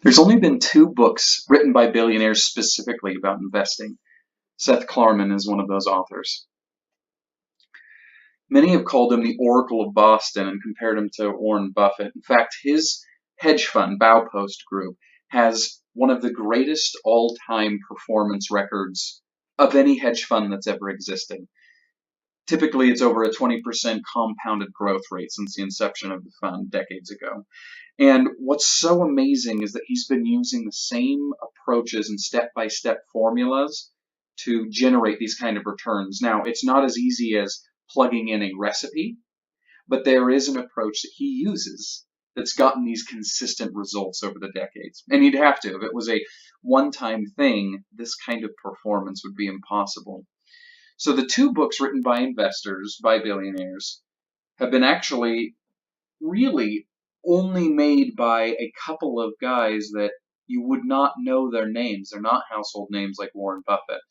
There's only been two books written by billionaires specifically about investing. Seth Klarman is one of those authors. Many have called him the Oracle of Boston and compared him to Warren Buffett. In fact, his hedge fund, Baupost Group, has one of the greatest all-time performance records of any hedge fund that's ever existed. Typically, it's over a 20% compounded growth rate since the inception of the fund decades ago. And what's so amazing is that he's been using the same approaches and step-by-step formulas to generate these kind of returns. Now, it's not as easy as plugging in a recipe, but there is an approach that he uses that's gotten these consistent results over the decades. And he'd have to. If it was a one-time thing, this kind of performance would be impossible. So the two books written by investors, by billionaires, have been actually really only made by a couple of guys that you would not know their names. They're not household names like Warren Buffett.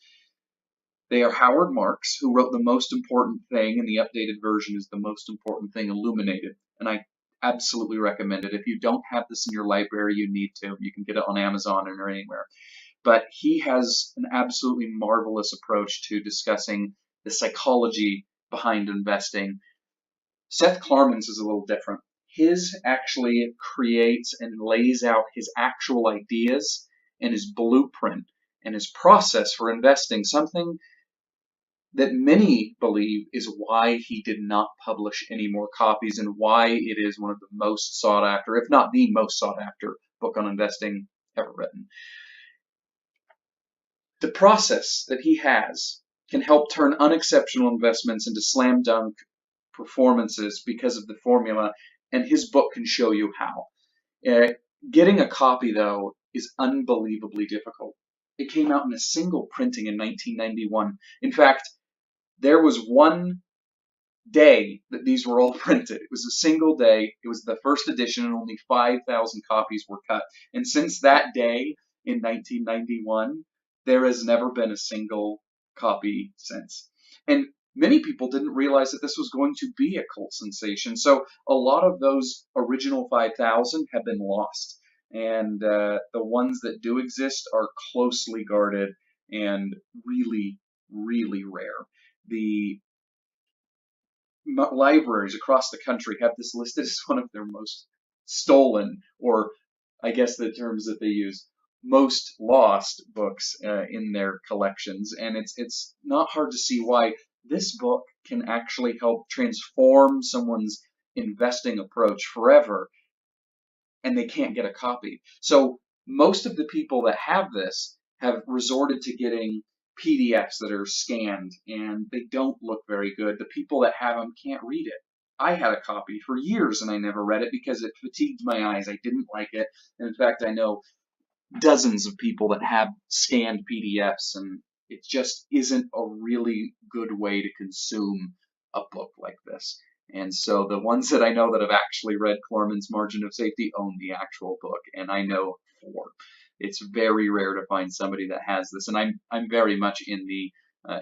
They are Howard Marks, who wrote The Most Important Thing, and the updated version is The Most Important Thing Illuminated. And I absolutely recommend it. If you don't have this in your library, you need to. You can get it on Amazon or anywhere. But he has an absolutely marvelous approach to discussing the psychology behind investing. Seth Klarman's is a little different. His actually creates and lays out his actual ideas and his blueprint and his process for investing, something that many believe is why he did not publish any more copies and why it is one of the most sought after, if not the most sought after, book on investing ever written. The process that he has can help turn unexceptional investments into slam dunk performances because of the formula, and his book can show you how. Uh, Getting a copy, though, is unbelievably difficult. It came out in a single printing in 1991. In fact, there was one day that these were all printed. It was a single day. It was the first edition, and only 5,000 copies were cut. And since that day in 1991, there has never been a single copy since. And many people didn't realize that this was going to be a cult sensation. So a lot of those original 5,000 have been lost. And the ones that do exist are closely guarded and really, really rare. The libraries across the country have this listed as one of their most stolen, or I guess the terms that they use, most lost books in their collections. And it's not hard to see why this book can actually help transform someone's investing approach forever, and they can't get a copy. So most of the people that have this have resorted to getting PDFs that are scanned, and they don't look very good. The people that have them can't read it. I had a copy for years and I never read it because it fatigued my eyes. I didn't like it. And in fact, I know dozens of people that have scanned PDFs, and it just isn't a really good way to consume a book like this. And so the ones that I know that have actually read Klarman's Margin of Safety own the actual book, and I know four. It's very rare to find somebody that has this, and I'm very much in the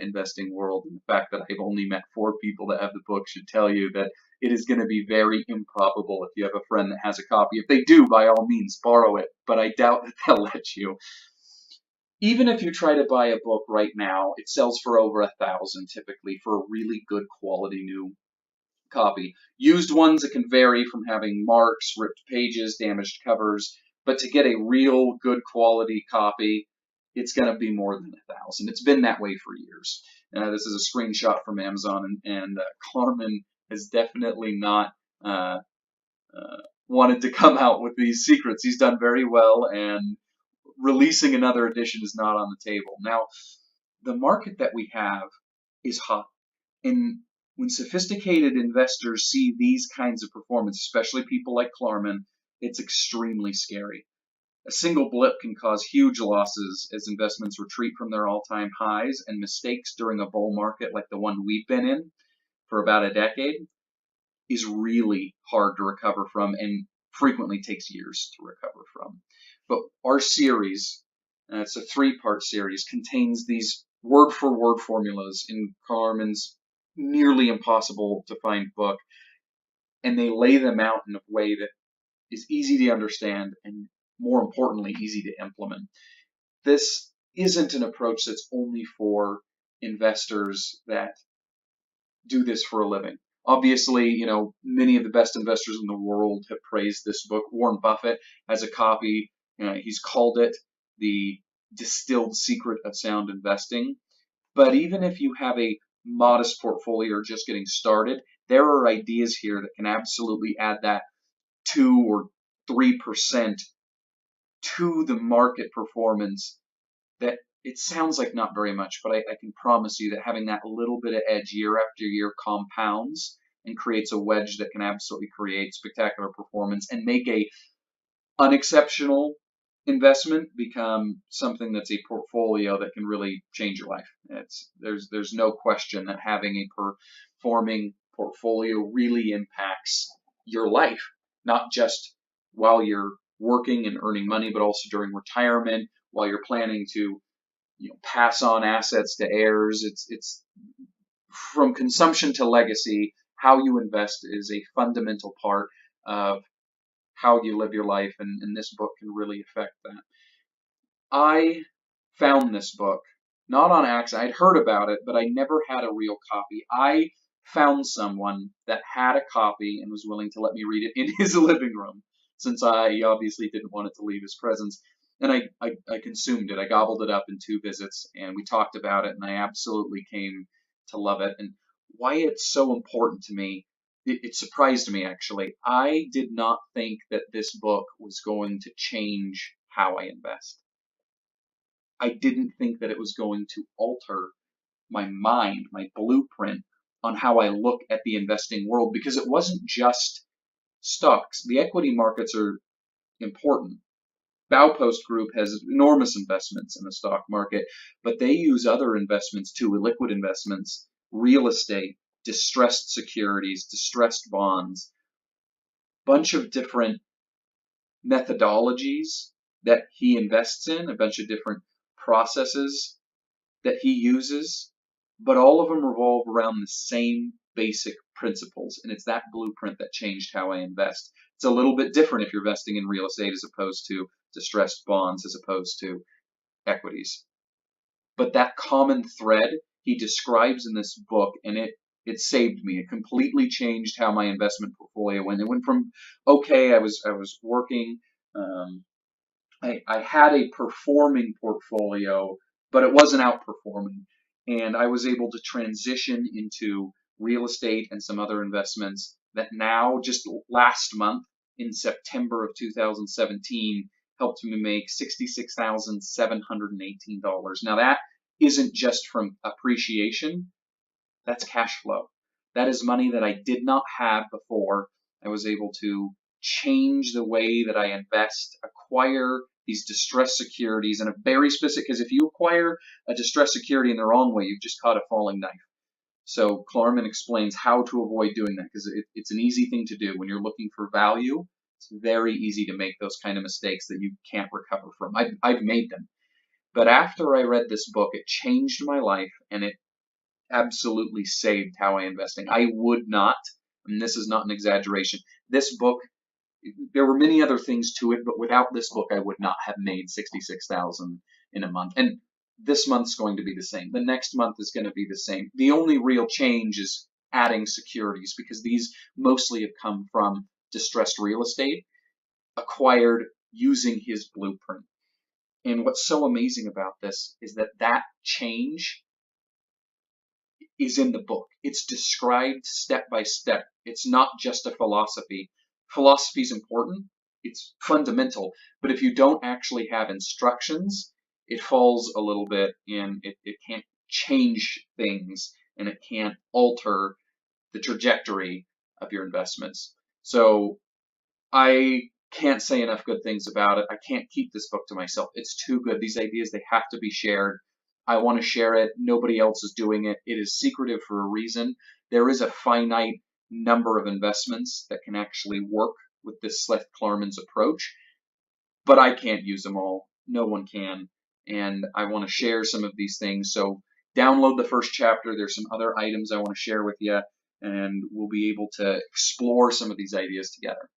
investing world. And the fact that I've only met four people that have the book should tell you that it is going to be very improbable if you have a friend that has a copy. If they do, by all means, borrow it, but I doubt that they'll let you. Even if you try to buy a book right now, it sells for over 1,000 typically for a really good quality new copy. Used ones, it can vary from having marks, ripped pages, damaged covers, but to get a real good quality copy, it's going to be more than 1,000. It's been that way for years. This is a screenshot from Amazon, and Klarman has definitely not wanted to come out with these secrets. He's done very well, and releasing another edition is not on the table. Now, the market that we have is hot. And when sophisticated investors see these kinds of performance, especially people like Klarman, it's extremely scary. A single blip can cause huge losses as investments retreat from their all-time highs, and mistakes during a bull market like the one we've been in for about a decade is really hard to recover from and frequently takes years to recover from. But our series, it's a three-part series, contains these word-for-word formulas in Klarman's nearly impossible to find book, and they lay them out in a way that is easy to understand and more importantly, easy to implement. This isn't an approach that's only for investors that do this for a living. Obviously, many of the best investors in the world have praised this book. Warren Buffett has a copy. He's called it the distilled secret of sound investing. But even if you have a modest portfolio or just getting started, there are ideas here that can absolutely add that 2 or 3% to the market performance. That it sounds like not very much, but I can promise you that having that little bit of edge year after year compounds and creates a wedge that can absolutely create spectacular performance and make a unexceptional investment become something that's a portfolio that can really change your life. There's no question that having a performing portfolio really impacts your life, not just while you're working and earning money, but also during retirement, while you're planning to pass on assets to heirs. It's from consumption to legacy. How you invest is a fundamental part of how you live your life, and this book can really affect that. I found this book not on accident. I'd heard about it, but I never had a real copy. I found someone that had a copy and was willing to let me read it in his living room, since I obviously didn't want it to leave his presence. And I consumed it. I gobbled it up in 2 visits, and we talked about it, and I absolutely came to love it. And why it's so important to me, it surprised me actually. I did not think that this book was going to change how I invest. I didn't think that it was going to alter my mind, my blueprint on how I look at the investing world, because it wasn't just stocks. The equity markets are important. Baupost Group has enormous investments in the stock market, but they use other investments too, liquid investments, real estate, distressed securities, distressed bonds, bunch of different methodologies that he invests in, a bunch of different processes that he uses, but all of them revolve around the same basic principles. And it's that blueprint that changed how I invest. It's a little bit different if you're investing in real estate as opposed to distressed bonds, as opposed to equities. But that common thread he describes in this book, and it saved me. It completely changed how my investment portfolio went. It went from, okay, I was working, I had a performing portfolio, but it wasn't outperforming. And I was able to transition into real estate and some other investments that now, just last month in September of 2017, helped me make $66,718. Now, that isn't just from appreciation, that's cash flow. That is money that I did not have before. I was able to change the way that I invest, acquire these distressed securities in a very specific, because if you acquire a distressed security in the wrong way, you've just caught a falling knife. So Klarman explains how to avoid doing that, because it's an easy thing to do. When you're looking for value, it's very easy to make those kind of mistakes that you can't recover from. I've made them. But after I read this book, it changed my life, and it absolutely saved how I investing. I would not, and this is not an exaggeration, this book, there were many other things to it, but without this book, I would not have made 66,000 in a month. And this month's going to be the same. The next month is going to be the same. The only real change is adding securities, because these mostly have come from distressed real estate acquired using his blueprint. And what's so amazing about this is that change is in the book. It's described step by step. It's not just a philosophy. Philosophy is important. It's fundamental. But if you don't actually have instructions, it falls a little bit, and it can't change things, and it can't alter the trajectory of your investments. So I can't say enough good things about it. I can't keep this book to myself. It's too good. These ideas, they have to be shared. I want to share it. Nobody else is doing it. It is secretive for a reason. There is a finite number of investments that can actually work with this Seth Klarman's approach, but I can't use them all. No one can. And I want to share some of these things. So download the first chapter. There's some other items I want to share with you, and we'll be able to explore some of these ideas together.